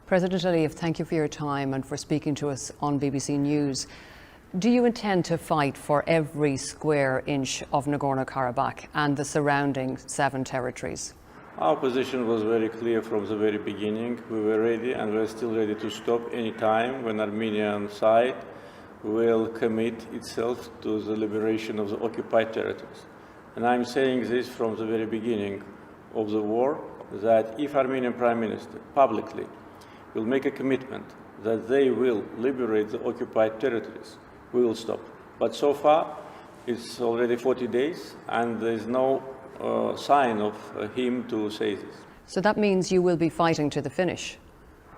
President Aliyev, thank you for your time and for speaking to us on BBC News. Do you intend to fight for every square inch of Nagorno-Karabakh and the surrounding 7 territories? Our position was very clear from the very beginning. We were ready and we're still ready to stop any time when Armenian side will commit itself to the liberation of the occupied territories. And I'm saying this from the very beginning of the war, that if Armenian Prime Minister publicly will make a commitment that they will liberate the occupied territories, we will stop. But so far, it's already 40 days, and there's no sign of him to say this. So that means you will be fighting to the finish?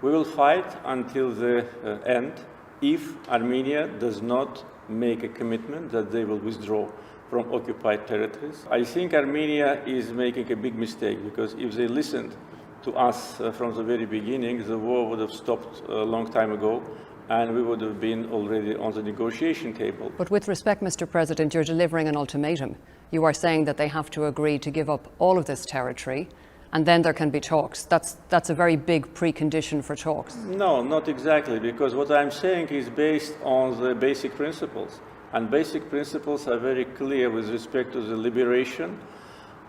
We will fight until the end if Armenia does not make a commitment that they will withdraw from occupied territories. I think Armenia is making a big mistake, because if they listened to us from the very beginning, the war would have stopped a long time ago, and we would have been already on the negotiation table. But with respect, Mr. President, you're delivering an ultimatum. You are saying that they have to agree to give up all of this territory, and then there can be talks. That's a very big precondition for talks. No, not exactly, because what I'm saying is based on the basic principles. And basic principles are very clear with respect to the liberation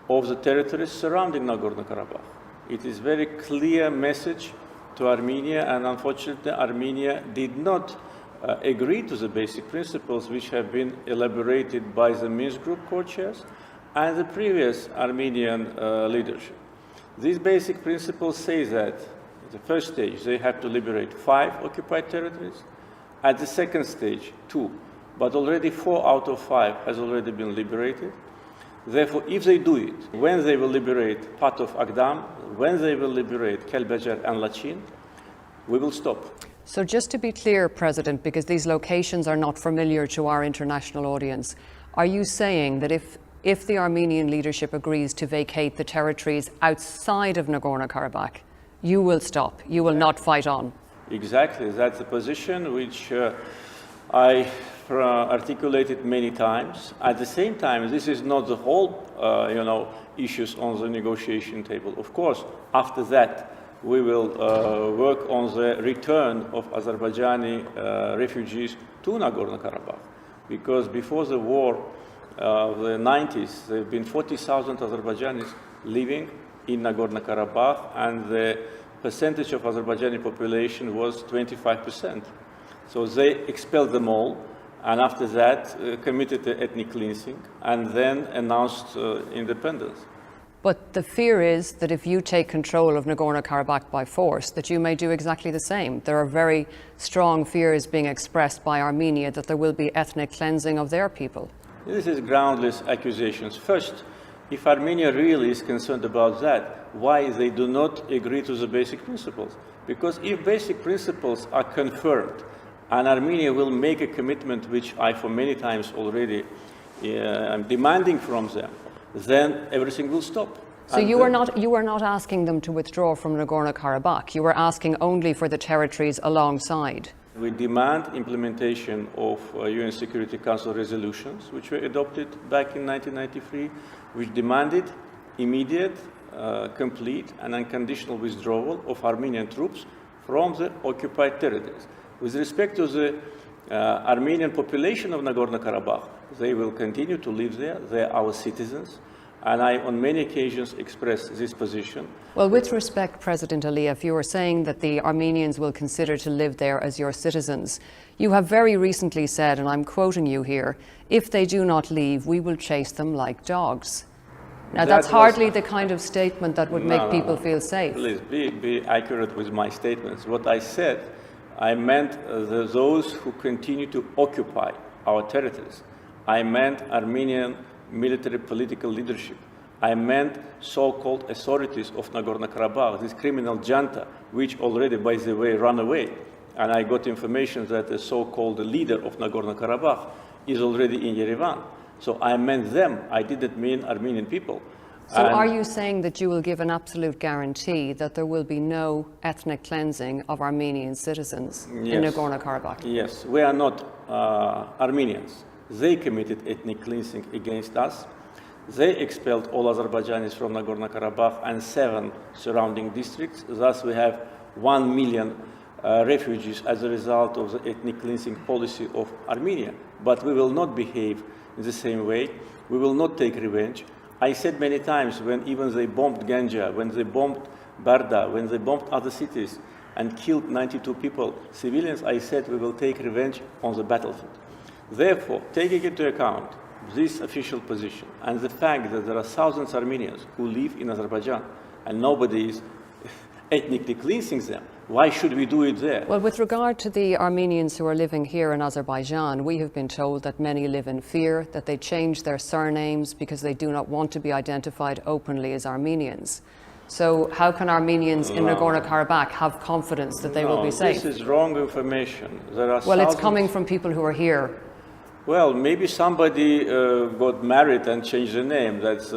of the territories surrounding Nagorno-Karabakh. It is a very clear message to Armenia, and unfortunately Armenia did not agree to the basic principles which have been elaborated by the Minsk Group co-chairs and the previous Armenian leadership. These basic principles say that at the first stage they have to liberate 5 occupied territories, at the second stage 2, but already 4 out of 5 has already been liberated. Therefore, if they do it, when they will liberate part of Agdam, when they will liberate Kelbecer and Lachin, we will stop. So just to be clear, President, because these locations are not familiar to our international audience, are you saying that if the Armenian leadership agrees to vacate the territories outside of Nagorno-Karabakh, you will stop, you will not fight on? Exactly, that's the position which I articulated many times. At the same time, this is not the whole, issues on the negotiation table. Of course, after that, we will work on the return of Azerbaijani refugees to Nagorno-Karabakh, because before the war of the 90s, there have been 40,000 Azerbaijanis living in Nagorno-Karabakh, and the percentage of Azerbaijani population was 25%. So they expelled them all, and after that committed the ethnic cleansing, and then announced independence. But the fear is that if you take control of Nagorno-Karabakh by force, that you may do exactly the same. There are very strong fears being expressed by Armenia that there will be ethnic cleansing of their people. This is groundless accusations. First, if Armenia really is concerned about that, why they do not agree to the basic principles? Because if basic principles are confirmed, and Armenia will make a commitment, which I for many times already am demanding from them, then everything will stop. So you are not asking them to withdraw from Nagorno-Karabakh. You are asking only for the territories alongside. We demand implementation of UN Security Council resolutions, which were adopted back in 1993, which demanded immediate, complete and unconditional withdrawal of Armenian troops from the occupied territories. With respect to the Armenian population of Nagorno-Karabakh, they will continue to live there. They are our citizens. And I, on many occasions, expressed this position. Well, with respect, President Aliyev, you were saying that the Armenians will consider to live there as your citizens. You have very recently said, and I'm quoting you here, if they do not leave, we will chase them like dogs. Now, that's hardly the kind of statement that would make people feel safe. Please, be accurate with my statements. What I said, I meant those who continue to occupy our territories. I meant Armenian military political leadership. I meant so-called authorities of Nagorno-Karabakh, this criminal junta, which already, by the way, ran away. And I got information that the so-called leader of Nagorno-Karabakh is already in Yerevan. So I meant them. I didn't mean Armenian people. So are you saying that you will give an absolute guarantee that there will be no ethnic cleansing of Armenian citizens in Nagorno-Karabakh? Yes, we are not Armenians. They committed ethnic cleansing against us. They expelled all Azerbaijanis from Nagorno-Karabakh and 7 surrounding districts. Thus, we have 1 million refugees as a result of the ethnic cleansing policy of Armenia. But we will not behave in the same way. We will not take revenge. I said many times, when even they bombed Ganja, when they bombed Barda, when they bombed other cities and killed 92 people, civilians, I said we will take revenge on the battlefield. Therefore, taking into account this official position and the fact that there are thousands of Armenians who live in Azerbaijan and nobody is ethnically cleansing them, why should we do it there? Well, with regard to the Armenians who are living here in Azerbaijan, we have been told that many live in fear, that they change their surnames because they do not want to be identified openly as Armenians. So how can Armenians in Nagorno-Karabakh have confidence that they will be safe? This is wrong information. There are well, it's coming from people who are here. Well, maybe somebody got married and changed the name. That's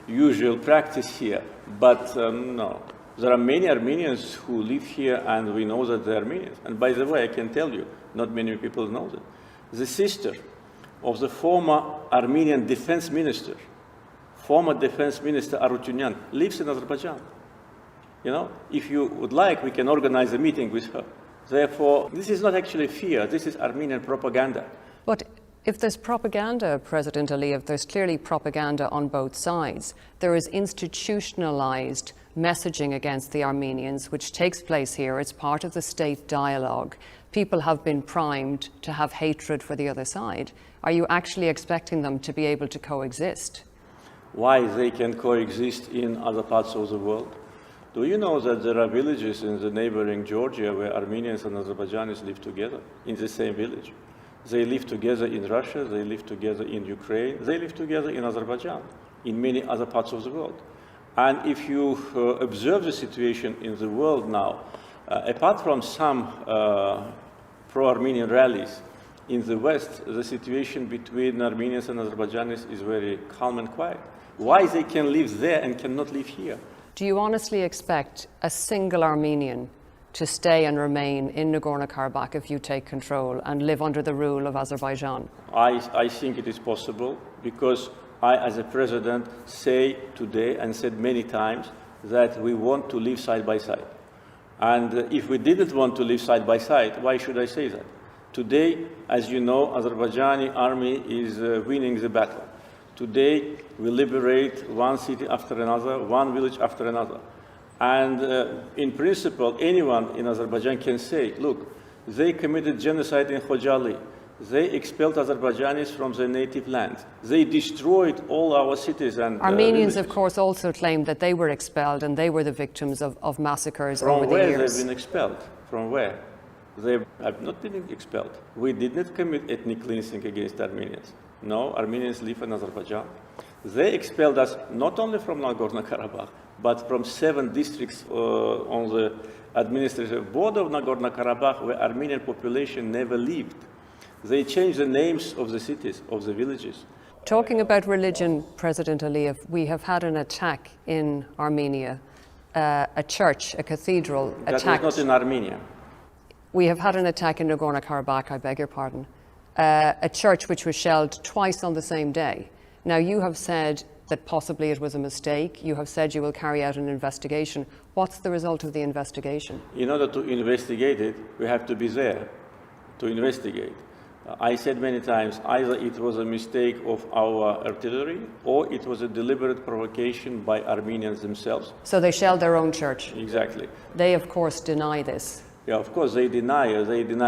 usual practice here. But no. There are many Armenians who live here and we know that they're Armenians. And by the way, I can tell you, not many people know that. The sister of the former Armenian defense minister, Arutyunyan, lives in Azerbaijan. You know, if you would like, we can organize a meeting with her. Therefore, this is not actually fear, this is Armenian propaganda. But if there's propaganda, President Aliyev, there's clearly propaganda on both sides. There is institutionalized messaging against the Armenians, which takes place here. It's part of the state dialogue. People have been primed to have hatred for the other side. Are you actually expecting them to be able to coexist? Why they can coexist in other parts of the world? Do you know that there are villages in the neighboring Georgia where Armenians and Azerbaijanis live together in the same village? They live together in Russia, they live together in Ukraine, they live together in Azerbaijan, in many other parts of the world. And if you observe the situation in the world now, apart from some pro-Armenian rallies in the West, the situation between Armenians and Azerbaijanis is very calm and quiet. Why they can live there and cannot live here? Do you honestly expect a single Armenian to stay and remain in Nagorno-Karabakh if you take control and live under the rule of Azerbaijan? I think it is possible because I, as a president, say today and said many times that we want to live side by side. And if we didn't want to live side by side, why should I say that? Today, as you know, Azerbaijani army is winning the battle. Today, we liberate one city after another, one village after another. And in principle, anyone in Azerbaijan can say, look, they committed genocide in Khojaly. They expelled Azerbaijanis from their native land. They destroyed all our cities and Armenians, of course, also claim that they were expelled and they were the victims of massacres over the years. From where they've been expelled? From where? They have not been expelled. We did not commit ethnic cleansing against Armenians. No, Armenians live in Azerbaijan. They expelled us not only from Nagorno-Karabakh, but from 7 districts on the administrative border of Nagorno-Karabakh where Armenian population never lived. They changed the names of the cities, of the villages. Talking about religion, President Aliyev, we have had an attack in Armenia, a church, a cathedral attacked. That was not in Armenia. We have had an attack in Nagorno-Karabakh, I beg your pardon, a church which was shelled twice on the same day. Now, you have said that possibly it was a mistake. You have said you will carry out an investigation. What's the result of the investigation? In order to investigate it, we have to be there to investigate. I said many times, either it was a mistake of our artillery or it was a deliberate provocation by Armenians themselves. So they shelled their own church? Exactly. They, of course, deny this. Yeah, of course, they deny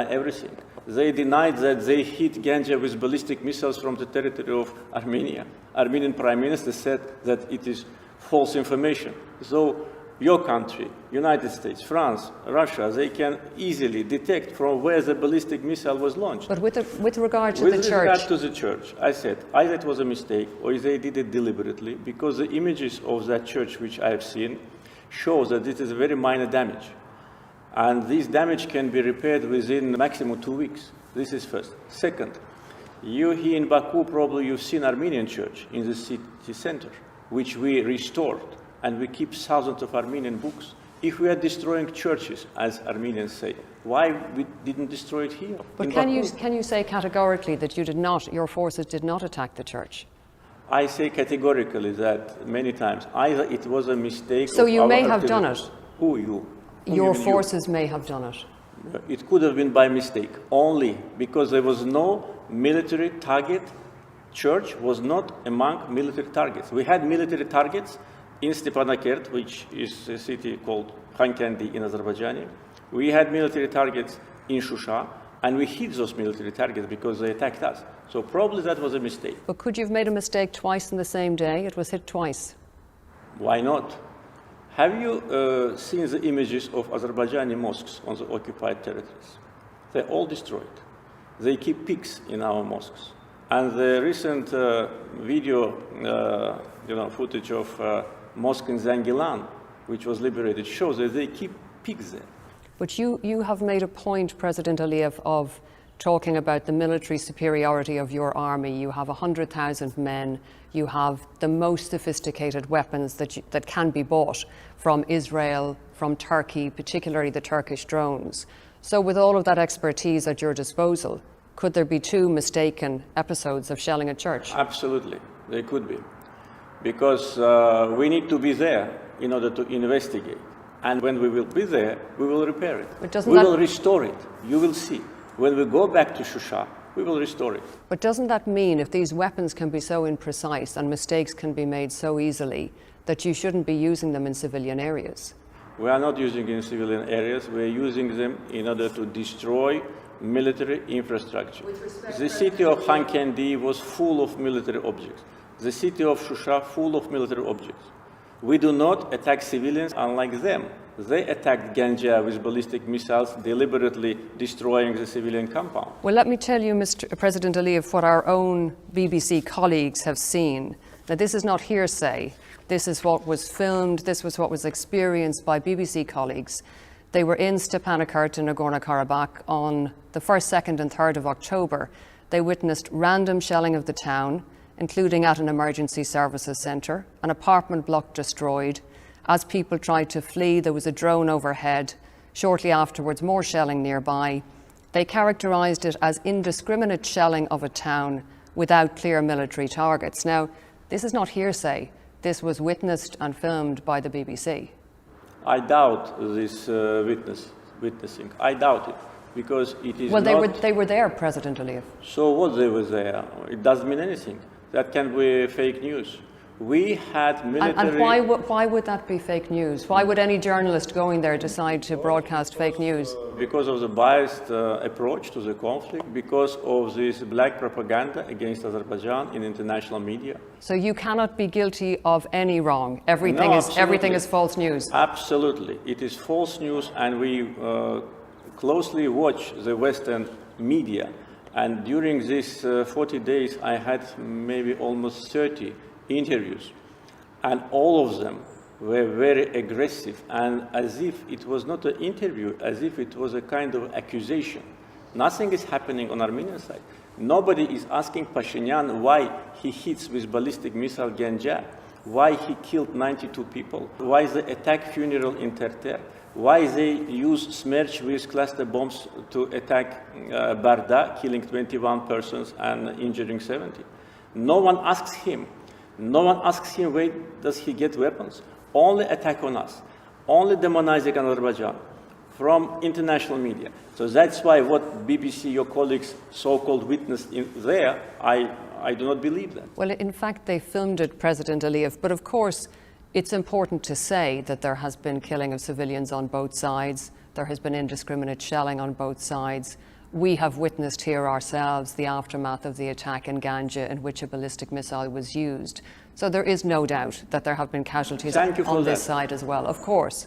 everything. They denied that they hit Ganja with ballistic missiles from the territory of Armenia. Armenian Prime Minister said that it is false information. So your country, United States, France, Russia, they can easily detect from where the ballistic missile was launched. But with regard to the church... With regard to the church, I said either it was a mistake or they did it deliberately, because the images of that church which I have seen show that this is a very minor damage. And this damage can be repaired within maximum 2 weeks. This is first. Second, you here in Baku, probably you've seen Armenian church in the city center, which we restored, and we keep thousands of Armenian books. If we are destroying churches, as Armenians say, why we didn't destroy it here? But can you say categorically that you did not, your forces did not attack the church? I say categorically that many times. Either it was a mistake. So you may have done it. Who you? Your forces may have done it. It could have been by mistake, only because there was no military target. Church was not among military targets. We had military targets in Stepanakert, which is a city called Khankendi in Azerbaijani. We had military targets in Shusha, and we hit those military targets because they attacked us. So probably that was a mistake. But could you have made a mistake twice in the same day? It was hit twice. Why not? Have you seen the images of Azerbaijani mosques on the occupied territories? They're all destroyed. They keep pigs in our mosques. And the recent video, footage of mosque in Zangilan, which was liberated, shows that they keep pigs there. But you have made a point, President Aliyev, of talking about the military superiority of your army. You have 100,000 men. You have the most sophisticated weapons that can be bought from Israel, from Turkey, particularly the Turkish drones. So with all of that expertise at your disposal, could there be two mistaken episodes of shelling a church? Absolutely, there could be. Because we need to be there in order to investigate. And when we will be there, we will repair it. We will restore it. You will see. When we go back to Shusha, we will restore it. But doesn't that mean if these weapons can be so imprecise and mistakes can be made so easily that you shouldn't be using them in civilian areas? We are not using it in civilian areas. We are using them in order to destroy military infrastructure. The city of Khankendi was full of military objects. The city of Shusha full of military objects. We do not attack civilians unlike them. They attacked Ganja with ballistic missiles, deliberately destroying the civilian compound. Well, let me tell you, Mr. President Aliyev, what our own BBC colleagues have seen. Now, this is not hearsay. This is what was filmed. This was what was experienced by BBC colleagues. They were in Stepanakert in Nagorno-Karabakh on the 1st, 2nd and 3rd of October. They witnessed random shelling of the town, including at an emergency services centre, an apartment block destroyed. As people tried to flee, there was a drone overhead. Shortly afterwards, more shelling nearby. They characterised it as indiscriminate shelling of a town without clear military targets. Now, this is not hearsay. This was witnessed and filmed by the BBC. I doubt this witnessing. I doubt it, because it is well, they were there, President Aliyev. So what they were there? It doesn't mean anything. That can be fake news. We had military... And why would that be fake news? Why would any journalist going there decide to broadcast fake news? Because of the biased approach to the conflict, because of this black propaganda against Azerbaijan in international media. So you cannot be guilty of any wrong. Everything is false news. Absolutely. It is false news, and we closely watch the Western media. And during these 40 days, I had maybe almost 30 interviews, and all of them were very aggressive, and as if it was not an interview, as if it was a kind of accusation. Nothing is happening on Armenian side. Nobody is asking Pashinyan why he hits with ballistic missile Ganja, why he killed 92 people, why they attack funeral in Terter, why they use Smerch with cluster bombs to attack Barda, killing 21 persons and injuring 70. No one asks him. No one asks him where does he get weapons. Only attack on us. Only demonizing Azerbaijan from international media. So that's why what BBC, your colleagues, so-called witnessed in there, I do not believe that. Well, in fact, they filmed it, President Aliyev. But of course, it's important to say that there has been killing of civilians on both sides. There has been indiscriminate shelling on both sides. We have witnessed here ourselves the aftermath of the attack in Ganja, in which a ballistic missile was used. So there is no doubt that there have been casualties on this side as well, of course.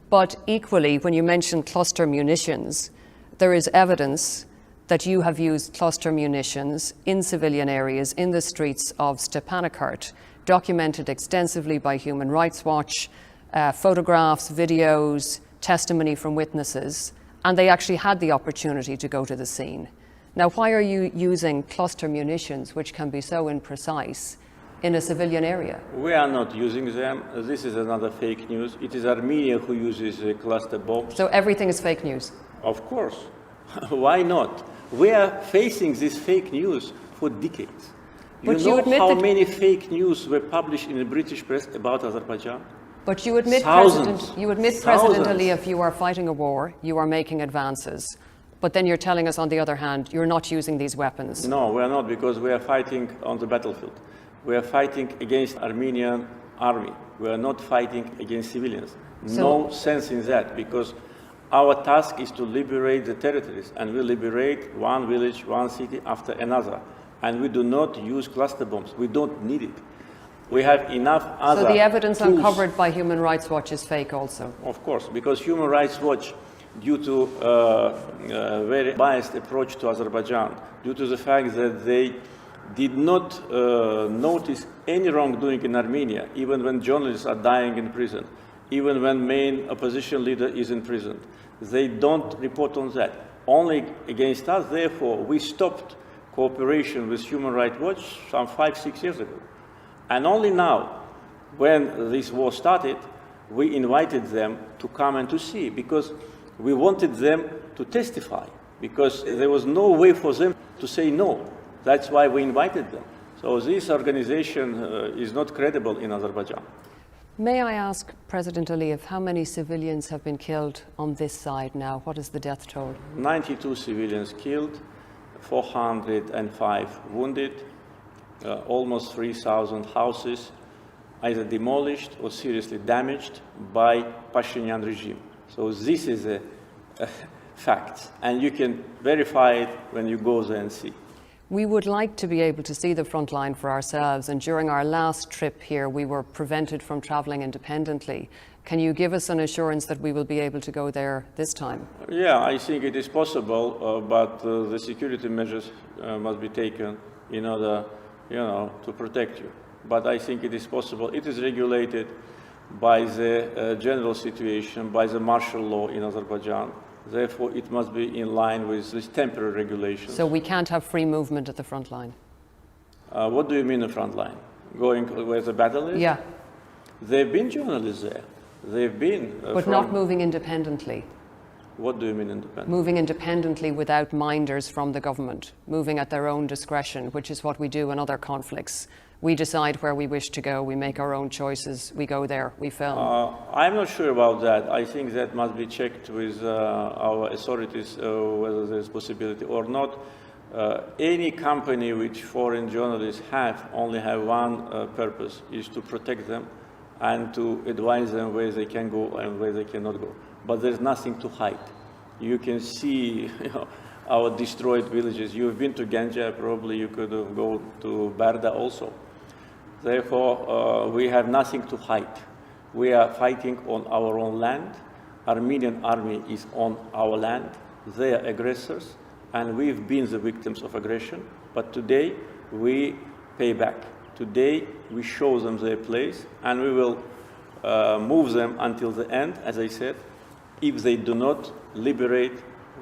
But equally, when you mention cluster munitions, there is evidence that you have used cluster munitions in civilian areas in the streets of Stepanakert, documented extensively by Human Rights Watch, photographs, videos, testimony from witnesses, and they actually had the opportunity to go to the scene. Now, why are you using cluster munitions, which can be so imprecise, in a civilian area? We are not using them. This is another fake news. It is Armenia who uses cluster bombs. So everything is fake news? Of course. Why not? We are facing this fake news for decades. You know how many fake news were published in the British press about Azerbaijan? But you admit, Thousands. President Aliyev, you are fighting a war, you are making advances, but then you're telling us, on the other hand, you're not using these weapons. No, we are not, because we are fighting on the battlefield. We are fighting against Armenian army. We are not fighting against civilians. No sense in that, because our task is to liberate the territories, and we liberate one village, one city after another. And we do not use cluster bombs. We don't need it. We have enough other So the evidence tools. uncovered by Human Rights Watch is fake also? Of course, because Human Rights Watch, due to a very biased approach to Azerbaijan, due to the fact that they did not notice any wrongdoing in Armenia, even when journalists are dying in prison, even when main opposition leader is in prison. They don't report on that. Only against us, therefore, we stopped cooperation with Human Rights Watch some 5-6 years ago. And only now, when this war started, we invited them to come and to see, because we wanted them to testify, because there was no way for them to say no. That's why we invited them. So this organization is not credible in Azerbaijan. May I ask President Aliyev, how many civilians have been killed on this side now? What is the death toll? 92 civilians killed, 405 wounded, almost 3,000 houses either demolished or seriously damaged by Pashinyan regime. So this is a fact, and you can verify it when you go there and see. We would like to be able to see the front line for ourselves, and during our last trip here, we were prevented from travelling independently. Can you give us an assurance that we will be able to go there this time? Yeah, I think it is possible, but the security measures must be taken in order, to protect you. But I think it is possible. It is regulated by the general situation, by the martial law in Azerbaijan. Therefore, it must be in line with these temporary regulations. So we can't have free movement at the front line? What do you mean the front line? Going where the battle is? Yeah. There have been journalists there. They've been. But not moving independently? What do you mean independent? Moving independently without minders from the government, moving at their own discretion, which is what we do in other conflicts. We decide where we wish to go, we make our own choices, we go there, we film. I'm not sure about that. I think that must be checked with our authorities whether there's possibility or not. Any company which foreign journalists have only have one purpose, is to protect them and to advise them where they can go and where they cannot go. But there's nothing to hide. You can see our destroyed villages. You've been to Ganja, probably you could go to Barda also. Therefore, we have nothing to hide. We are fighting on our own land. Armenian army is on our land. They are aggressors, and we've been the victims of aggression. But today, we pay back. Today, we show them their place, and we will move them until the end, as I said, if they do not liberate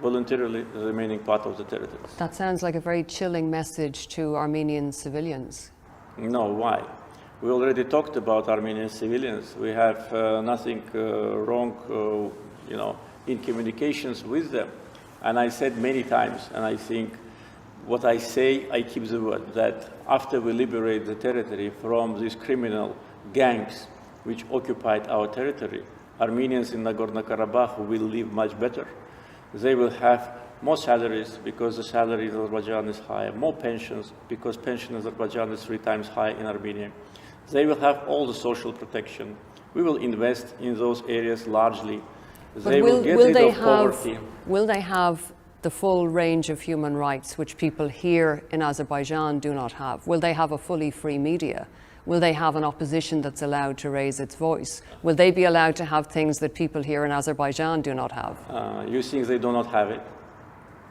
voluntarily the remaining part of the territories. That sounds like a very chilling message to Armenian civilians. No, why? We already talked about Armenian civilians. We have nothing wrong, in communications with them. And I said many times, and I think what I say, I keep the word, that after we liberate the territory from these criminal gangs which occupied our territory, Armenians in Nagorno-Karabakh will live much better. They will have more salaries because the salary in Azerbaijan is higher, more pensions because pension in Azerbaijan is 3 times higher in Armenia. They will have all the social protection. We will invest in those areas largely. They will get rid of poverty. Will they have the full range of human rights which people here in Azerbaijan do not have? Will they have a fully free media? Will they have an opposition that's allowed to raise its voice? Will they be allowed to have things that people here in Azerbaijan do not have? You think they do not have it?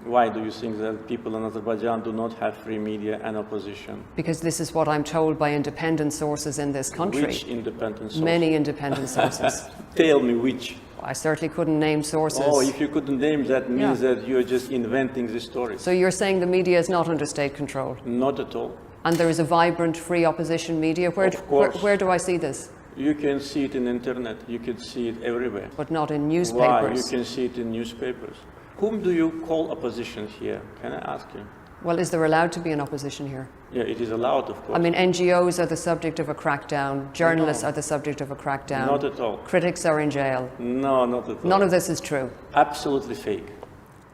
Why do you think that people in Azerbaijan do not have free media and opposition? Because this is what I'm told by independent sources in this country. Which independent sources? Many independent sources. Tell me which. I certainly couldn't name sources. Oh, if you couldn't name, that means that you're just inventing the story. So you're saying the media is not under state control? Not at all. And there is a vibrant, free opposition media? Where do I see this? You can see it in the internet. You can see it everywhere. But not in newspapers? Why? You can see it in newspapers. Whom do you call opposition here? Can I ask you? Well, is there allowed to be an opposition here? Yeah, it is allowed, of course. I mean, NGOs are the subject of a crackdown. Journalists are the subject of a crackdown. Not at all. Critics are in jail. No, not at all. None of this is true. Absolutely fake.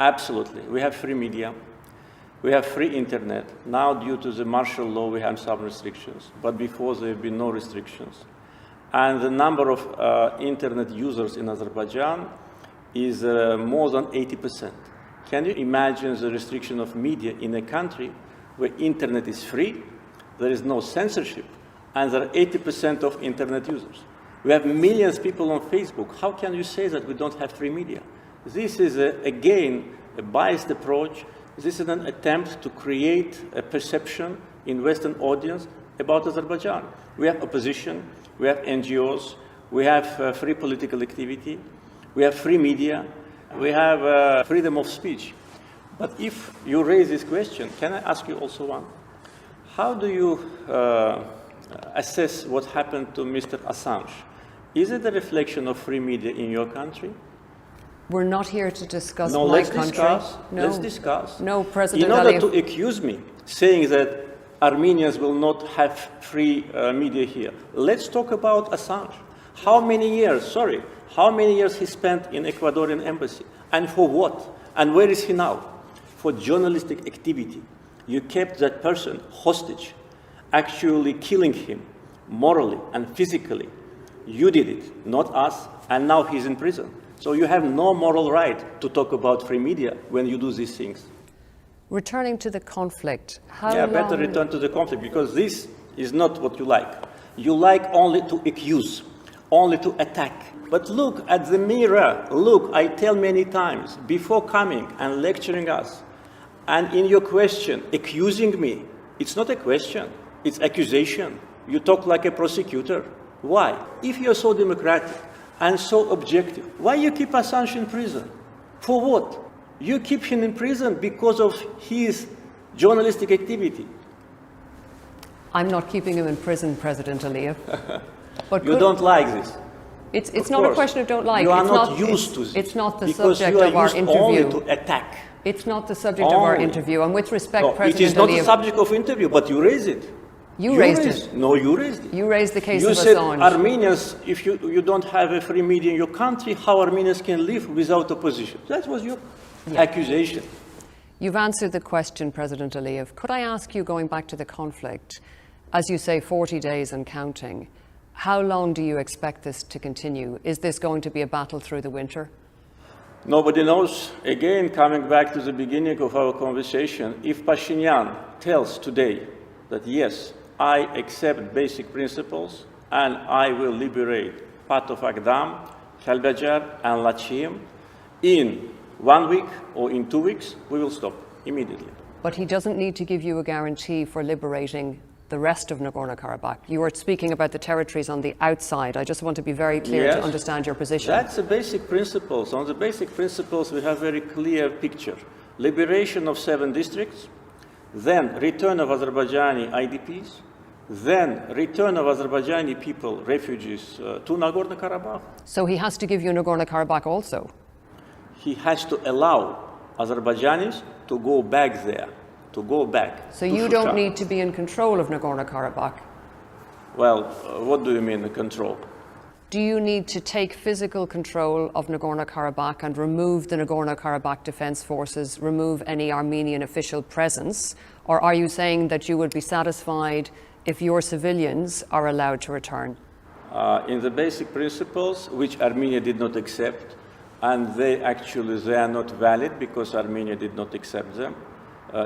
Absolutely. We have free media. We have free internet. Now, due to the martial law, we have some restrictions. But before, there have been no restrictions. And the number of internet users in Azerbaijan is more than 80%. Can you imagine the restriction of media in a country where internet is free, there is no censorship, and there are 80% of internet users? We have millions of people on Facebook. How can you say that we don't have free media? This is, again, a biased approach. This is an attempt to create a perception in Western audience about Azerbaijan. We have opposition, we have NGOs, we have free political activity, we have free media, we have freedom of speech. But if you raise this question, can I ask you also one? How do you assess what happened to Mr. Assange? Is it a reflection of free media in your country? We're not here to discuss No, my let's country. discuss. No. Let's discuss. No, President In order Aliyev. to accuse me, saying that Armenians will not have free media here, let's talk about Assange. How many years he spent in Ecuadorian embassy? And for what? And where is he now? For journalistic activity. You kept that person hostage, actually killing him morally and physically. You did it, not us, and now he's in prison. So you have no moral right to talk about free media when you do these things. Returning to the conflict, how Yeah, long... better return to the conflict, because this is not what you like. You like only to accuse, only to attack. But look at the mirror. Look, I tell many times, before coming and lecturing us, and in your question, accusing me, it's not a question, it's accusation. You talk like a prosecutor. Why? If you're so democratic and so objective, why you keep Assange in prison? For what? You keep him in prison because of his journalistic activity. I'm not keeping him in prison, President Aliyev. But You don't like this. It's not a question of don't like. You are it's not used to this. It's not the because subject you are of our used interview. only to attack. It's not the subject of our Only. interview. And with respect, No, President it is not the Aliyev, subject of interview, but you raise it. you raised it. No, you raised it. You raised the case You of said Assange. Armenians, if you don't have a free media in your country, how Armenians can live without opposition? That was your accusation. You've answered the question, President Aliyev. Could I ask you, going back to the conflict, as you say, 40 days and counting, how long do you expect this to continue? Is this going to be a battle through the winter? Nobody knows. Again, coming back to the beginning of our conversation, if Pashinyan tells today that, yes, I accept basic principles and I will liberate part of Agdam, Kalbajar, and Lachim in 1 week or in 2 weeks, we will stop immediately. But he doesn't need to give you a guarantee for liberating the rest of Nagorno-Karabakh. You are speaking about the territories on the outside. I just want to be very clear Yes. to understand your position. That's the basic principles. On the basic principles, we have very clear picture. Liberation of 7 districts, then return of Azerbaijani IDPs, then return of Azerbaijani people, refugees, to Nagorno-Karabakh. So he has to give you Nagorno-Karabakh also? He has to allow Azerbaijanis to go back there, to go back. So to you don't Shusha. need to be in control of Nagorno-Karabakh? Well, what do you mean, the control? Do you need to take physical control of Nagorno-Karabakh and remove the Nagorno-Karabakh Defence Forces, remove any Armenian official presence? Or are you saying that you would be satisfied if your civilians are allowed to return? In the basic principles, which Armenia did not accept, and they are not valid because Armenia did not accept them.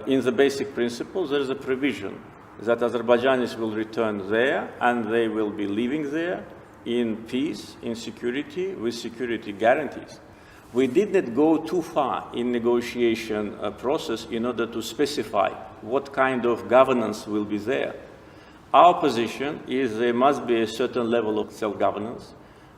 In the basic principles, there is a provision that Azerbaijanis will return there and they will be living there in peace, in security, with security guarantees. We did not go too far in negotiation process in order to specify what kind of governance will be there. Our position is there must be a certain level of self-governance,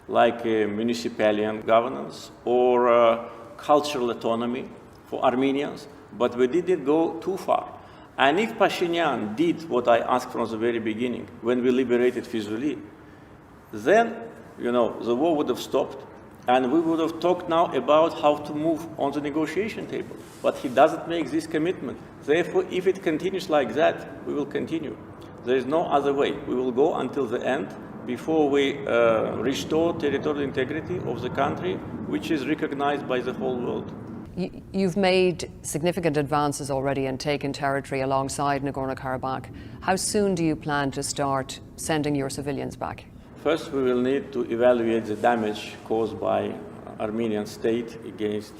like a municipal governance or cultural autonomy for Armenians, but we didn't go too far. And if Pashinyan did what I asked from the very beginning, when we liberated Fizuli, then, the war would have stopped. And we would have talked now about how to move on the negotiation table. But he doesn't make this commitment. Therefore, if it continues like that, we will continue. There is no other way. We will go until the end before we restore territorial integrity of the country, which is recognized by the whole world. You've made significant advances already and taken territory alongside Nagorno-Karabakh. How soon do you plan to start sending your civilians back? First, we will need to evaluate the damage caused by Armenian state against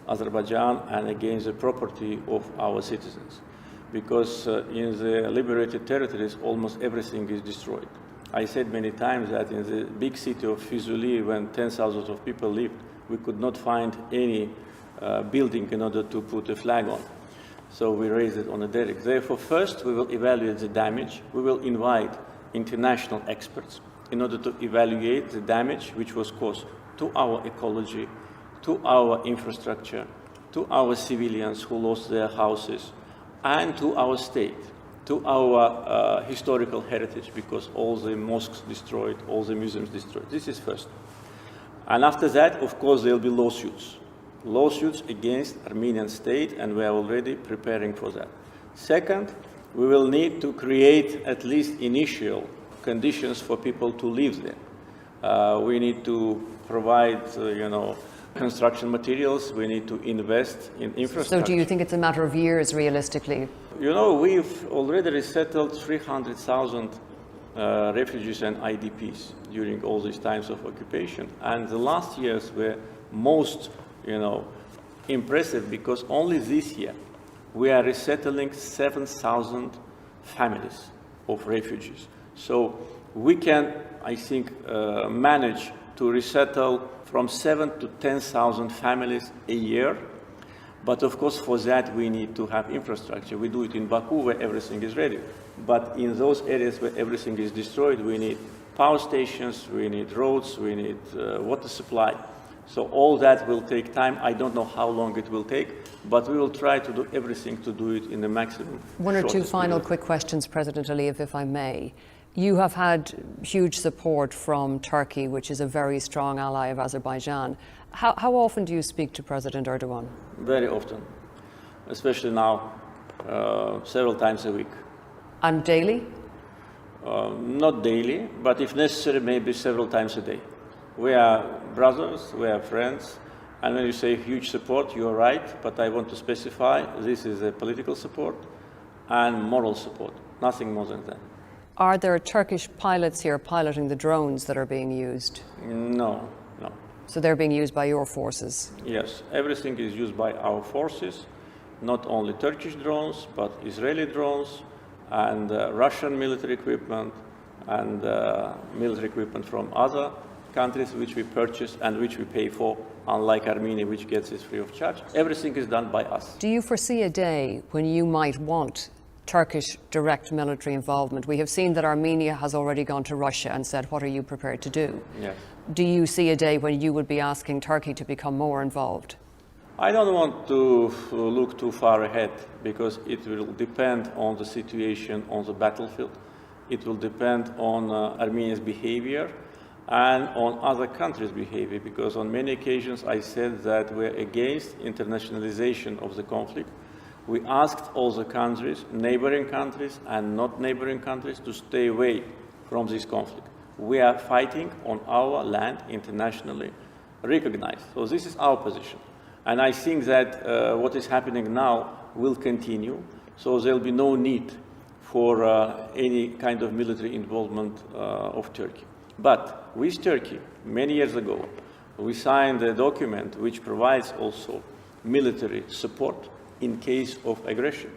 Azerbaijan and against the property of our citizens. Because in the liberated territories, almost everything is destroyed. I said many times that in the big city of Fizuli, when 10,000 of people lived, we could not find any building in order to put a flag on. So we raised it on a derrick. Therefore, first, we will evaluate the damage. We will invite international experts in order to evaluate the damage which was caused to our ecology, to our infrastructure, to our civilians who lost their houses, and to our state, to our historical heritage, because all the mosques destroyed, all the museums destroyed. This is first. And after that, of course, there will be lawsuits. Lawsuits against Armenian state, and we are already preparing for that. Second, we will need to create at least initial conditions for people to live there. We need to provide, construction materials. We need to invest in infrastructure. So do you think it's a matter of years, realistically? We've already resettled 300,000 refugees and IDPs during all these times of occupation. And the last years were most, impressive, because only this year we are resettling 7,000 families of refugees. So we can, I think, manage to resettle from 7,000 to 10,000 families a year. But of course, for that, we need to have infrastructure. We do it in Baku, where everything is ready. But in those areas where everything is destroyed, we need power stations, we need roads, we need water supply. So all that will take time. I don't know how long it will take, but we will try to do everything to do it in the maximum. One or two final quick questions, President Aliyev, if I may. You have had huge support from Turkey, which is a very strong ally of Azerbaijan. How often do you speak to President Erdogan? Very often, especially now, several times a week. And daily? Not daily, but if necessary, maybe several times a day. We are brothers, we are friends, and when you say huge support, you are right, but I want to specify this is a political support and moral support, nothing more than that. Are there Turkish pilots here piloting the drones that are being used? No. So they're being used by your forces? Yes, everything is used by our forces, not only Turkish drones, but Israeli drones and Russian military equipment and military equipment from other countries which we purchase and which we pay for, unlike Armenia, which gets it free of charge. Everything is done by us. Do you foresee a day when you might want Turkish direct military involvement? We have seen that Armenia has already gone to Russia and said, what are you prepared to do? Yes. Do you see a day when you would be asking Turkey to become more involved? I don't want to look too far ahead, because it will depend on the situation on the battlefield. It will depend on Armenia's behavior and on other countries' behavior, because on many occasions I said that we're against internationalization of the conflict. We asked all the countries, neighboring countries and not neighboring countries, to stay away from this conflict. We are fighting on our land, internationally recognized. So this is our position. And I think that what is happening now will continue. So there will be no need for any kind of military involvement of Turkey. But with Turkey, many years ago, we signed a document which provides also military support in case of aggression.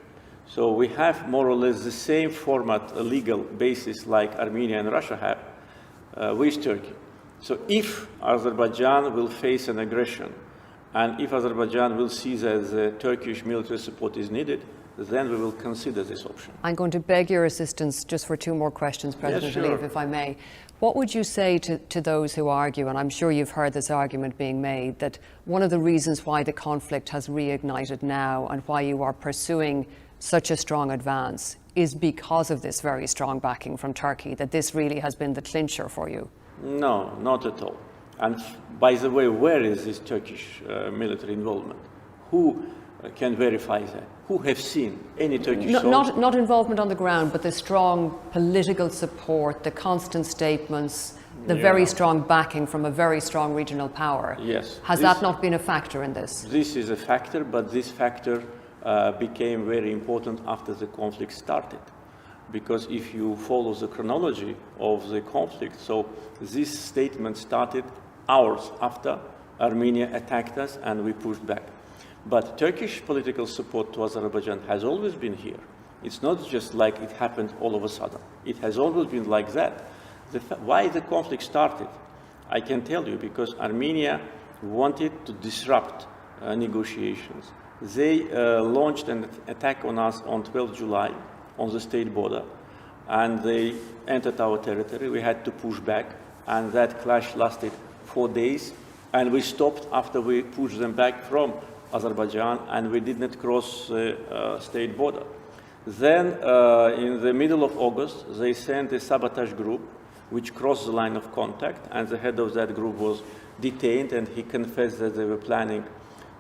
So we have more or less the same format, a legal basis like Armenia and Russia have with Turkey. So if Azerbaijan will face an aggression, and if Azerbaijan will see that the Turkish military support is needed, then we will consider this option. I'm going to beg your assistance just for two more questions, President Aliyev, if I may. What would you say to those who argue, and I'm sure you've heard this argument being made, that one of the reasons why the conflict has reignited now and why you are pursuing such a strong advance is because of this very strong backing from Turkey, that this really has been the clincher for you? No, not at all. And by the way, where is this Turkish military involvement? Who can verify that? Who have seen any Turkish soldiers? Not involvement on the ground, but the strong political support, the constant statements, the very strong backing from a very strong regional power. Yes. Has that not been a factor in this? This is a factor, but this factor became very important after the conflict started. Because if you follow the chronology of the conflict, so this statement started hours after Armenia attacked us and we pushed back. But Turkish political support to Azerbaijan has always been here. It's not just like it happened all of a sudden. It has always been like that. Why the conflict started, I can tell you, because Armenia wanted to disrupt negotiations. They launched an attack on us on 12 July on the state border, and they entered our territory. We had to push back, and that clash lasted 4 days, and we stopped after we pushed them back from Azerbaijan, and we did not cross the state border. Then, in the middle of August, they sent a sabotage group which crossed the line of contact, and the head of that group was detained, and he confessed that they were planning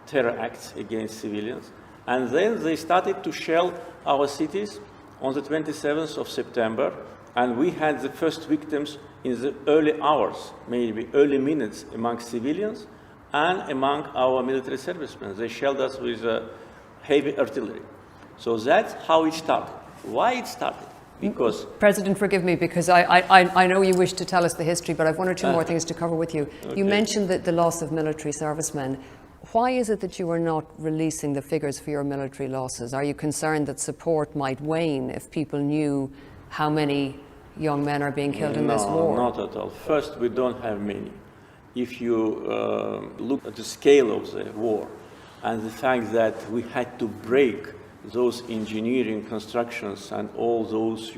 terror acts against civilians. And then they started to shell our cities on the 27th of September, and we had the first victims in the early hours, maybe early minutes, among civilians and among our military servicemen. They shelled us with heavy artillery. So that's how it started. Why it started? Because... President, forgive me, because I know you wish to tell us the history, but I've one or two more things to cover with you. Okay. You mentioned the loss of military servicemen. Why is it that you are not releasing the figures for your military losses? Are you concerned that support might wane if people knew how many young men are being killed in this war? No, not at all. First, we don't have many. If you look at the scale of the war and the fact that we had to break those engineering constructions and all those,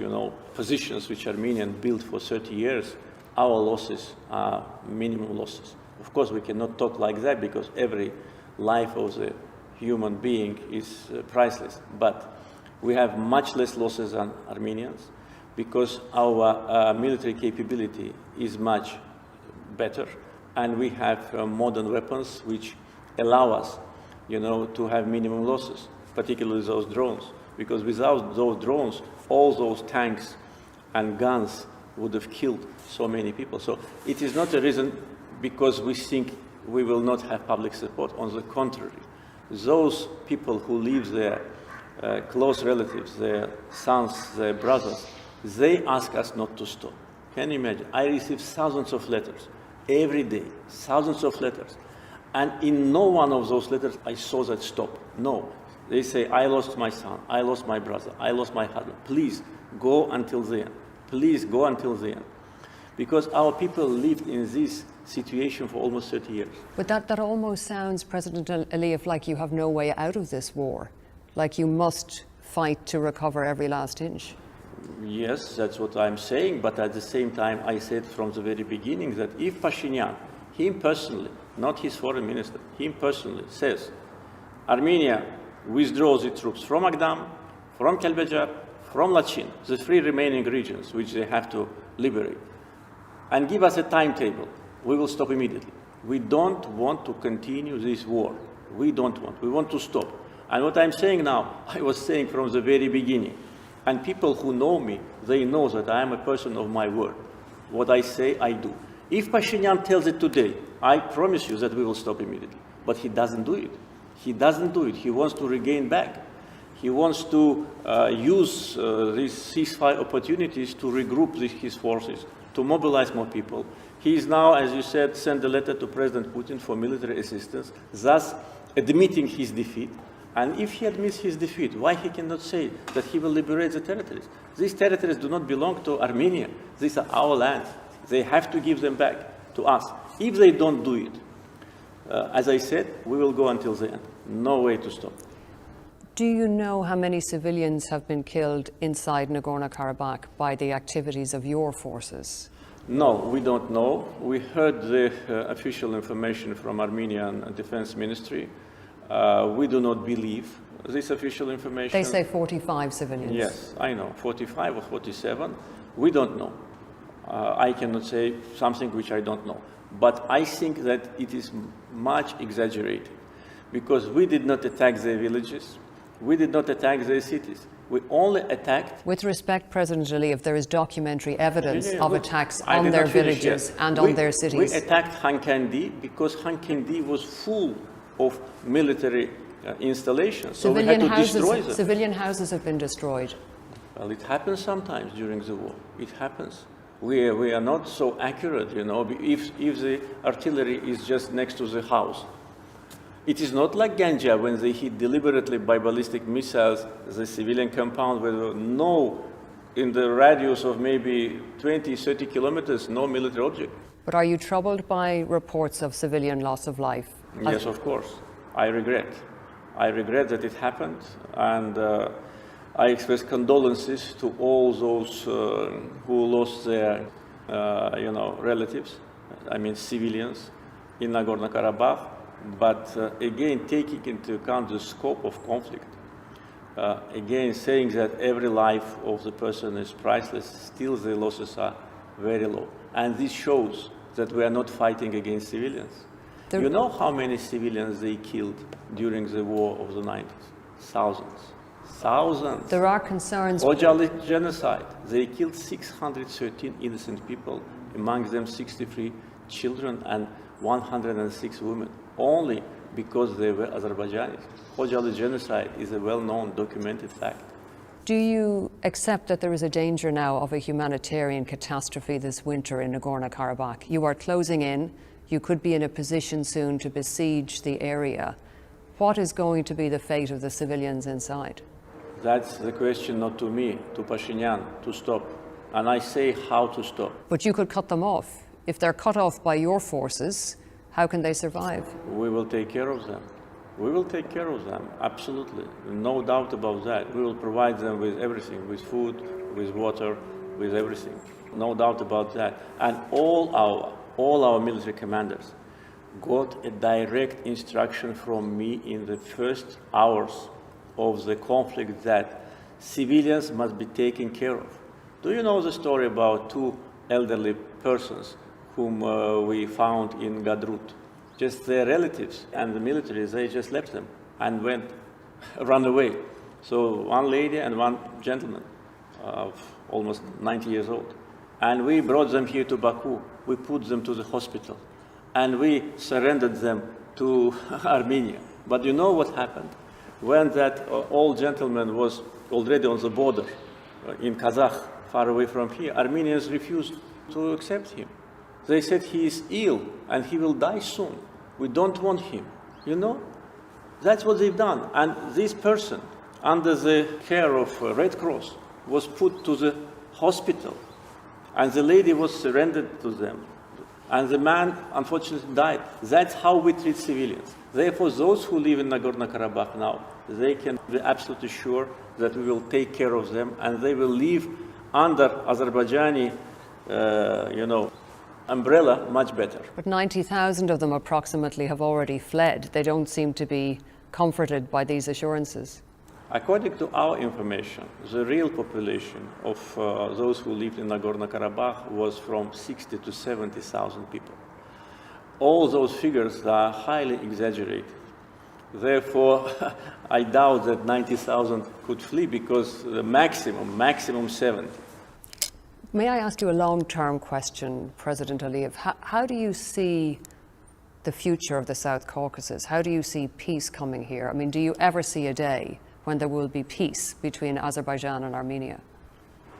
positions which Armenians built for 30 years, our losses are minimum losses. Of course, we cannot talk like that because every life of the human being is priceless. But we have much less losses than Armenians because our military capability is much better, and we have modern weapons which allow us, to have minimum losses, particularly those drones. Because without those drones, all those tanks and guns would have killed so many people. So it is not a reason because we think we will not have public support. On the contrary, those people who leave their close relatives, their sons, their brothers, they ask us not to stop. Can you imagine? I receive thousands of letters every day, thousands of letters. And in no one of those letters I saw that stop. No. They say, I lost my son, I lost my brother, I lost my husband. Please go until the end. Please go until the end. Because our people lived in this situation for almost 30 years. But that almost sounds, President Aliyev, like you have no way out of this war. Like you must fight to recover every last inch. Yes, that's what I'm saying. But at the same time, I said from the very beginning that if Pashinyan, him personally, not his foreign minister, him personally says, Armenia withdraws its troops from Agdam, from Kelbejar, from Lachin, the 3 remaining regions which they have to liberate, and give us a timetable, we will stop immediately. We don't want to continue this war. We don't want. We want to stop. And what I'm saying now, I was saying from the very beginning. And people who know me, they know that I am a person of my word. What I say, I do. If Pashinyan tells it today, I promise you that we will stop immediately. But he doesn't do it. He doesn't do it. He wants to regain back. He wants to use these ceasefire opportunities to regroup his forces, to mobilize more people. He is now, as you said, sent a letter to President Putin for military assistance, thus admitting his defeat. And if he admits his defeat, why he cannot say that he will liberate the territories? These territories do not belong to Armenia. These are our lands. They have to give them back to us. If they don't do it, as I said, we will go until the end. No way to stop. Do you know how many civilians have been killed inside Nagorno-Karabakh by the activities of your forces? No, we don't know. We heard the official information from Armenian Defense Ministry. We do not believe this official information. They say 45 civilians. Yes, I know, 45 or 47. We don't know. I cannot say something which I don't know. But I think that it is much exaggerated, because we did not attack their villages, we did not attack their cities. We only attacked... With respect, President Aliyev, there is documentary evidence of attacks I on did their not finish villages yet. and on their cities. We attacked Hankandi because Hankandi was full of military installations, so we had to destroy them. Civilian houses have been destroyed. Well, it happens sometimes during the war. It happens. We are not so accurate, you know, if the artillery is just next to the house. It is not like Ganja when they hit deliberately by ballistic missiles the civilian compound with in the radius of maybe 20, 30 kilometers, no military object. But are you troubled by reports of civilian loss of life? Yes, of course. I regret. I regret that it happened, and I express condolences to all those who lost their, relatives, I mean civilians, in Nagorno-Karabakh. But again, taking into account the scope of conflict, again, saying that every life of the person is priceless, still the losses are very low. And this shows that we are not fighting against civilians. You know how many civilians they killed during the war of the 90s? Thousands. Thousands. There are concerns. Ojali genocide. They killed 613 innocent people, among them 63 children and 106 women, only because they were Azerbaijanis. Ojali genocide is a well-known, documented fact. Do you accept that there is a danger now of a humanitarian catastrophe this winter in Nagorno-Karabakh? You are closing in. You could be in a position soon to besiege the area. What is going to be the fate of the civilians inside? That's the question not to me, to Pashinyan, to stop. And I say how to stop. But you could cut them off. If they're cut off by your forces, how can they survive? We will take care of them. We will take care of them, absolutely. No doubt about that. We will provide them with everything, with food, with water, with everything. No doubt about that. And all our military commanders got a direct instruction from me in the first hours of the conflict that civilians must be taken care of. Do you know the story about two elderly persons whom we found in Gadrut? Just their relatives and the military, they just left them and ran away. So one lady and one gentleman of almost 90 years old. And we brought them here to Baku. We put them to the hospital. And we surrendered them to Armenia. But you know what happened? When that old gentleman was already on the border in Kazakh, far away from here, Armenians refused to accept him. They said he is ill and he will die soon. We don't want him. You know? That's what they've done. And this person, under the care of Red Cross, was put to the hospital. And the lady was surrendered to them. And the man, unfortunately, died. That's how we treat civilians. Therefore, those who live in Nagorno-Karabakh now, they can be absolutely sure that we will take care of them and they will live under Azerbaijani, umbrella much better. But 90,000 of them approximately have already fled. They don't seem to be comforted by these assurances. According to our information, the real population of those who lived in Nagorno-Karabakh was from 60 to 70,000 people. All those figures are highly exaggerated. Therefore, I doubt that 90,000 could flee because the maximum 70. May I ask you a long-term question, President Aliyev? How do you see the future of the South Caucasus? How do you see peace coming here? I mean, do you ever see a day when there will be peace between Azerbaijan and Armenia?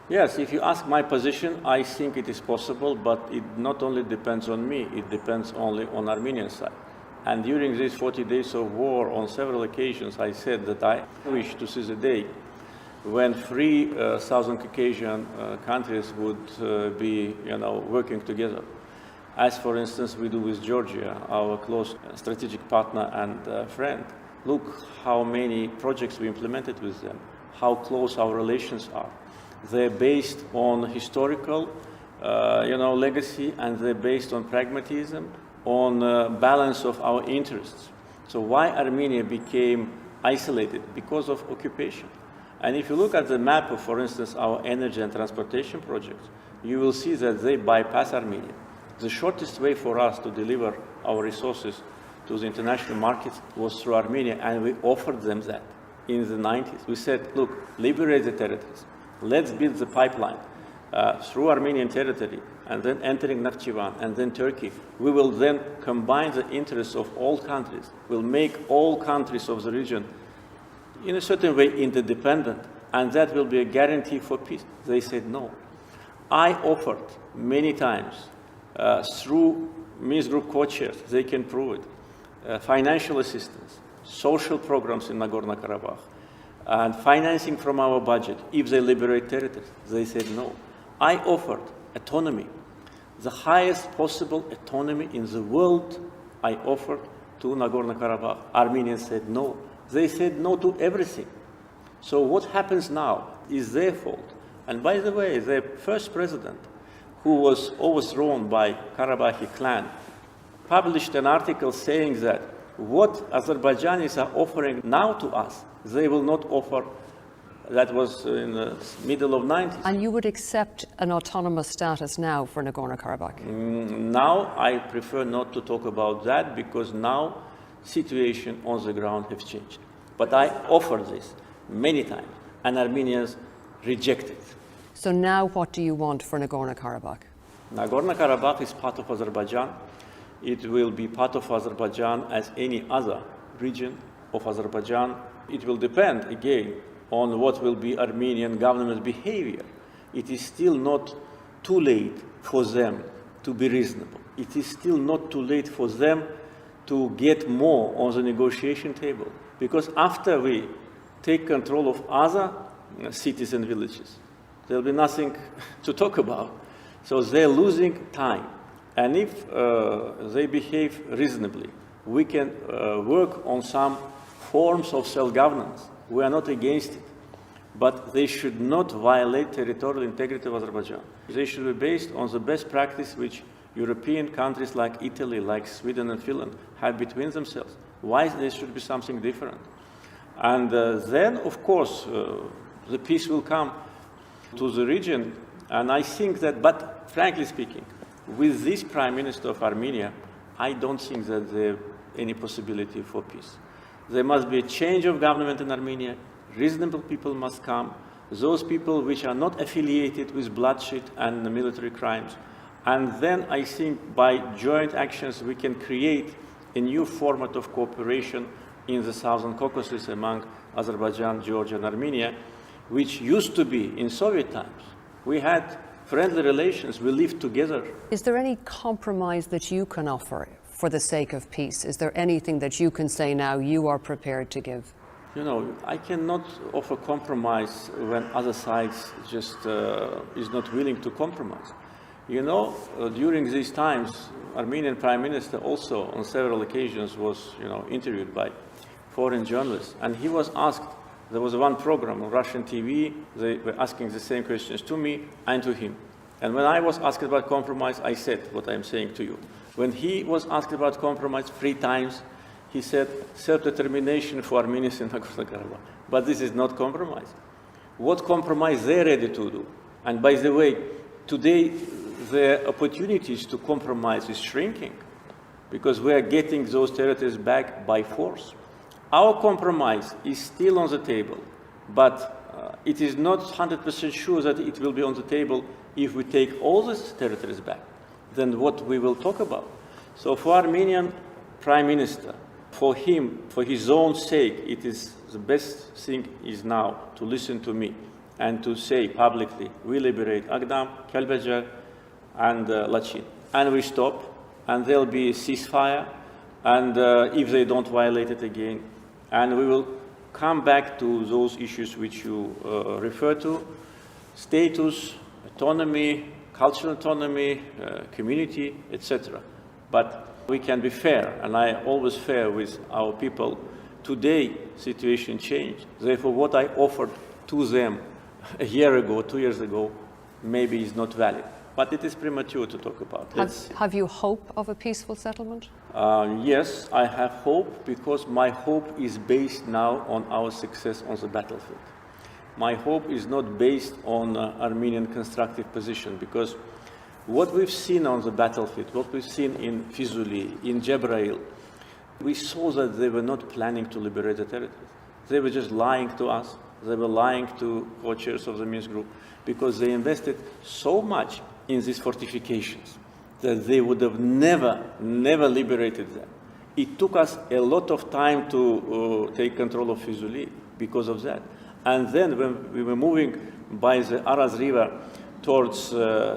Yes, if you ask my position, I think it is possible, but it not only depends on me, it depends only on Armenian side. And during these 40 days of war, on several occasions, I said that I wish to see the day when three Southern Caucasian countries would be, working together. As, for instance, we do with Georgia, our close strategic partner and friend. Look how many projects we implemented with them, how close our relations are. They're based on historical, legacy, and they're based on pragmatism, on balance of our interests. So why Armenia became isolated? Because of occupation. And if you look at the map of, for instance, our energy and transportation projects, you will see that they bypass Armenia. The shortest way for us to deliver our resources to the international markets was through Armenia, and we offered them that in the 90s. We said, look, liberate the territories. Let's build the pipeline through Armenian territory, and then entering Nakhchivan, and then Turkey. We will then combine the interests of all countries. We'll make all countries of the region, in a certain way, interdependent, and that will be a guarantee for peace. They said no. I offered many times, through Minsk Group co-chairs, they can prove it, financial assistance, social programs in Nagorno-Karabakh, and financing from our budget if they liberate territories. They said no. I offered autonomy, the highest possible autonomy in the world. I offered to Nagorno-Karabakh. Armenians said no. They said no to everything. So what happens now is their fault. And by the way, the first president, who was overthrown by Karabakhi clan, published an article saying that what Azerbaijanis are offering now to us, they will not offer. That was in the middle of 90s. And you would accept an autonomous status now for Nagorno-Karabakh? Now I prefer not to talk about that, because now situation on the ground has changed. But I offered this many times, and Armenians rejected. So now what do you want for Nagorno-Karabakh? Nagorno-Karabakh is part of Azerbaijan. It will be part of Azerbaijan as any other region of Azerbaijan. It will depend, again, on what will be Armenian government's behavior. It is still not too late for them to be reasonable. It is still not too late for them to get more on the negotiation table. Because after we take control of other cities and villages, there will be nothing to talk about. So they're losing time. And if they behave reasonably, we can work on some forms of self-governance. We are not against it. But they should not violate territorial integrity of Azerbaijan. They should be based on the best practice which European countries like Italy, like Sweden and Finland have between themselves. Why there should be something different? And then, of course, the peace will come to the region. And I think that, but frankly speaking, with this Prime Minister of Armenia, I don't think that there's any possibility for peace. There must be a change of government in Armenia. Reasonable people must come. Those people which are not affiliated with bloodshed and military crimes. And then I think by joint actions we can create a new format of cooperation in the Southern Caucasus among Azerbaijan, Georgia and Armenia, which used to be in Soviet times. We had friendly relations, we lived together. Is there any compromise that you can offer for the sake of peace? Is there anything that you can say now you are prepared to give? You know, I cannot offer compromise when other sides just is not willing to compromise. You know, during these times, Armenian Prime Minister also on several occasions was, interviewed by foreign journalists, and he was asked, there was one program on Russian TV, they were asking the same questions to me and to him. And when I was asked about compromise, I said what I'm saying to you. When he was asked about compromise 3 times, he said self-determination for Armenians in Nagorno-Karabakh. But this is not compromise. What compromise they're ready to do? And by the way, today the opportunities to compromise is shrinking because we are getting those territories back by force. Our compromise is still on the table, but it is not 100% sure that it will be on the table if we take all these territories back. Then what we will talk about? So for Armenian Prime Minister, for him, for his own sake, it is the best thing is now to listen to me and to say publicly, we liberate Agdam, Kelbecer, and Lachin. And we stop, and there'll be a ceasefire, and if they don't violate it again, and we will come back to those issues which you refer to, status, autonomy, cultural autonomy, community, etc. But we can be fair, and I always fair with our people. Today, situation changed. Therefore, what I offered to them a year ago, 2 years ago, maybe is not valid. But it is premature to talk about. Have you hope of a peaceful settlement? Yes, I have hope because my hope is based now on our success on the battlefield. My hope is not based on Armenian constructive position because What we've seen on the battlefield, what we've seen in Fizuli, in Jebrail, we saw that they were not planning to liberate the territory. They were just lying to us. They were lying to co-chairs of the Minsk group because they invested so much in these fortifications that they would have never liberated them. It took us a lot of time to take control of Fizuli because of that. And then when we were moving by the Araz River towards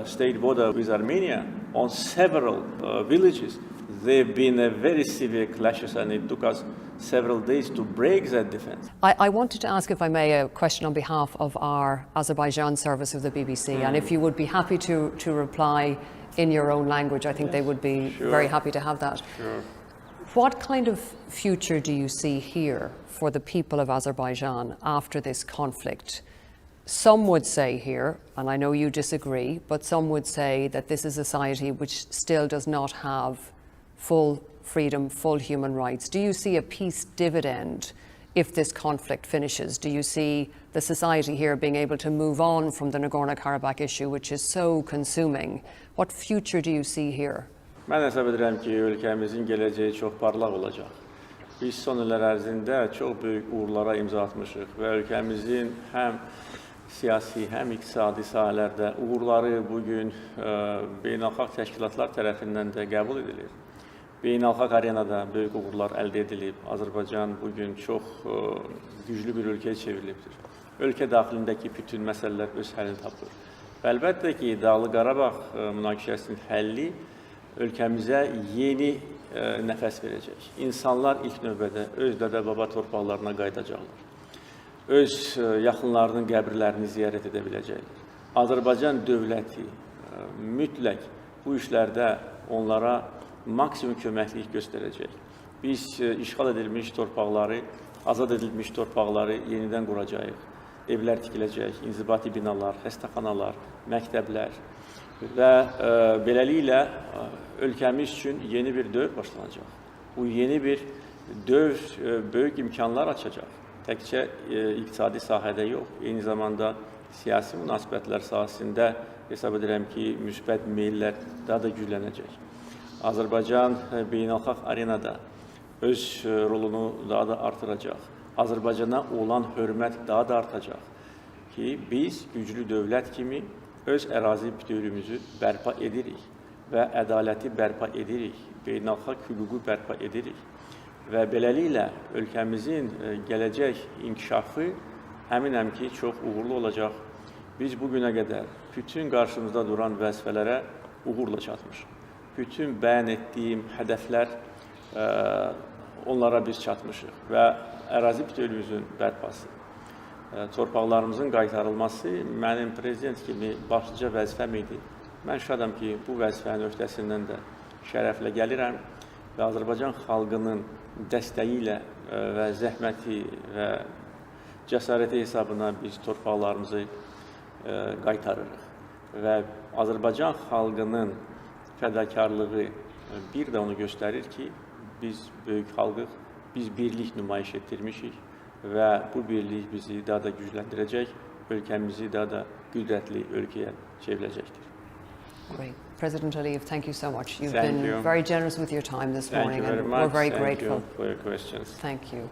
state border with Armenia, on several villages, there have been very severe clashes, and it took us several days to break that defense. I wanted to ask, if I may, a question on behalf of our Azerbaijan service of the BBC, and if you would be happy to reply in your own language, I think they would be very happy to have that. Sure. What kind of future do you see here for the people of Azerbaijan after this conflict? Some would say here, and I know you disagree, but some would say that this is a society which still does not have full freedom, full human rights. Do you see a peace dividend if this conflict finishes? Do you see the society here being able to move on from the Nagorno-Karabakh issue, which is so consuming? What future do you see here? Mən hesab edirəm ki, ölkəmizin gələcəyi çox parlaq olacaq. Biz son illər ərzində çox böyük uğurlara imza atmışıq və ölkəmizin həm siyasi, həm iqtisadi sahələrdə uğurları bugün beynəlxalq təşkilatlar tərəfindən də qəbul edilir. Beynəlxalq arenada böyük uğurlar əldə edilib. Azərbaycan bugün çox güclü bir ölkəyə çevrilibdir. Ölkə daxilindəki bütün məsələlər öz həllini tapır. Və əlbəttə ki, Dağlıq Qarabağ münaqişəsinin həlli ölkəmizə yeni nəfəs verəcək. İnsanlar ilk növbədə öz dədə-baba torpaqlarına qayıdacaqlar. Öz yaxınlarının qəbirlərini ziyarət edə biləcəklər. Azərbaycan dövləti mütləq bu işlərdə onlara maksimum köməklik göstərəcək. Biz işğal edilmiş torpaqları, azad edilmiş torpaqları yenidən quracağıq. Evlər tikiləcək, inzibati binalar, xəstəxanalar, məktəblər və beləliklə ölkəmiz üçün yeni bir dövr başlanacaq. Bu yeni bir dövr böyük imkanlar açacaq. Təkcə iqtisadi sahədə yox, eyni zamanda siyasi münasibətlər sahəsində hesab edirəm ki, müsbət meyllər daha da güclənəcək. Azərbaycan beynəlxalq arenada öz rolunu daha da artıracaq. Azərbaycana olan hörmət daha da artacaq ki, biz güclü dövlət kimi öz ərazi bütövlüyümüzü bərpa edirik və ədaləti bərpa edirik, beynəlxalq hüququ bərpa edirik və beləliklə ölkəmizin gələcək inkişafı əminəm ki, çox uğurlu olacaq. Biz bugünə qədər bütün qarşımızda duran vəzifələrə uğurla çatmışıq. Bütün bəyan etdiyim hədəflər onlara biz çatmışıq və ərazi bütövlüyümüzün bərpası, torpaqlarımızın qaytarılması mənim prezident kimi başlıca vəzifəm idi. Mən şadam ki, bu vəzifənin öhdəsindən də şərəflə gəlirəm və Azərbaycan xalqının dəstəyi ilə və zəhməti və cəsarəti hesabına biz torpaqlarımızı qaytarırıq. Və Azərbaycan xalqının fədakarlığı bir də onu göstərir ki, biz böyük xalqıq, biz birlik nümayiş etdirmişik və bu birlik bizi daha da gücləndirəcək, ölkəmizi daha da qüdrətli ölkəyə çevirəcəkdir. Great. President Aliyev, thank you so much. You've been very generous with your time this morning, and we're very grateful. Thank you for your questions. Thank you.